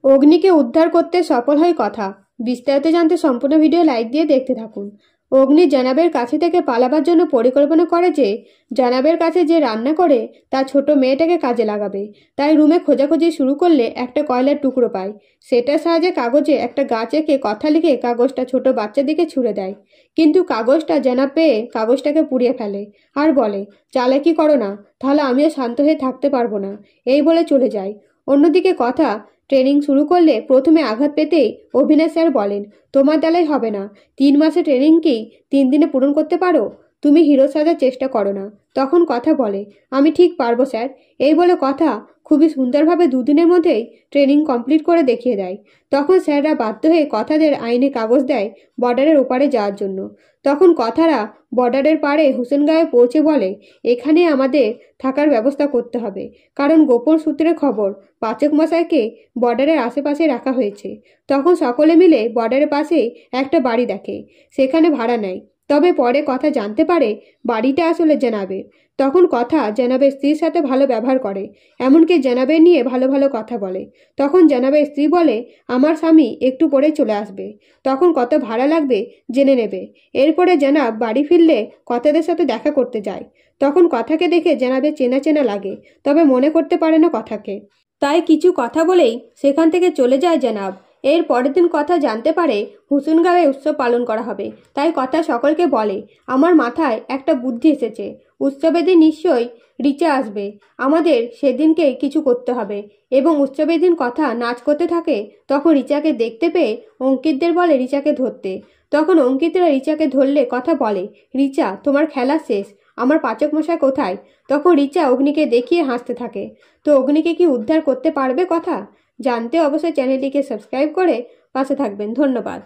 অগ্নিকে উদ্ধার করতে সফল হয় কথা। বিস্তারিত জানতে সম্পূর্ণ ভিডিও লাইক দিয়ে দেখতে থাকুন। অগ্নি জানাবের কাছে থেকে পালাবার জন্য পরিকল্পনা করে যে জানাবের কাছে যে রান্না করে তার ছোট মেয়েটাকে কাজে লাগাবে। তাই রুমে খোঁজাখুঁজি শুরু করলে একটা কয়লার টুকরো পায়। সেটার সাহায্যে কাগজে একটা গাছ এঁকে কথা লিখে কাগজটা ছোট বাচ্চার দিকে ছুঁড়ে দেয়। কিন্তু কাগজটা জানাব পেয়ে কাগজটাকে পুড়িয়ে ফেলে আর বলে, চালাকি করো না, তাহলে আমিও শান্ত হয়ে থাকতে পারবো না। এই বলে চলে যায়। অন্যদিকে কথা ট্রেনিং শুরু করলে প্রথমে আঘাত পেতেই অভিনয় স্যার বলেন, তোমার দ্বারাই হবে না। 3 মাসের ট্রেনিং কি 3 দিনে পূরণ করতে পারো? তুমি হিরো সাজার চেষ্টা করো না। তখন কথা বলে, আমি ঠিক পারবো স্যার। এই বলে কথা খুবই সুন্দরভাবে 2 দিনের মধ্যেই ট্রেনিং কমপ্লিট করে দেখিয়ে দেয়। তখন স্যাররা বাধ্য হয়ে কথাদের আইনে কাগজ দেয় বর্ডারের ওপারে যাওয়ার জন্য। তখন কথারা বর্ডারের পাড়ে হোসেনগাঁয়ে পৌঁছে বলে, এখানে আমাদের থাকার ব্যবস্থা করতে হবে, কারণ গোপন সূত্রে খবর পাচক মশাইকে বর্ডারের আশেপাশে রাখা হয়েছে। তখন সকলে মিলে বর্ডারের পাশে একটা বাড়ি দেখে, সেখানে ভাড়া নেয়। তবে পরে কথা জানতে পারে বাড়িটা আসলে জেনাবের। তখন কথা জেনাবের স্ত্রীর সাথে ভালো ব্যবহার করে, এমনকি জেনাবের নিয়ে ভালো ভালো কথা বলে। তখন জেনাবের স্ত্রী বলে, আমার স্বামী একটু পরে চলে আসবে, তখন কত ভাড়া লাগবে জেনে নেবে। এরপরে জেনাব বাড়ি ফিরলে কথাদের সাথে দেখা করতে যায়। তখন কথাকে দেখে জেনাবের চেনা চেনা লাগে, তবে মনে করতে পারে না কথাকে। তাই কিছু কথা বলেই সেখান থেকে চলে যায় জেনাব। এর পরের দিন কথা জানতে পারে হোসেনগাঁয়ে উৎসব পালন করা হবে। তাই কথা সকলকে বলে, আমার মাথায় একটা বুদ্ধি এসেছে। উৎসবের দিন নিশ্চয়ই রিচা আসবে, আমাদের সেদিনকেই কিছু করতে হবে। এবং উৎসবের দিন কথা নাচ করতে থাকে। তখন রিচাকে দেখতে পেয়ে অঙ্কিতদের বলে রিচাকে ধরতে। তখন অঙ্কিতরা রিচাকে ধরলে কথা বলে, রিচা তোমার খেলা শেষ, আমার পাচক মশাই কোথায়? তখন রিচা অগ্নিকে দেখিয়ে হাসতে থাকে। তো অগ্নিকে কি উদ্ধার করতে পারবে কথা? জানতে অবশ্যই চ্যানেলটিকে সাবস্ক্রাইব করে পাশে থাকবেন। ধন্যবাদ।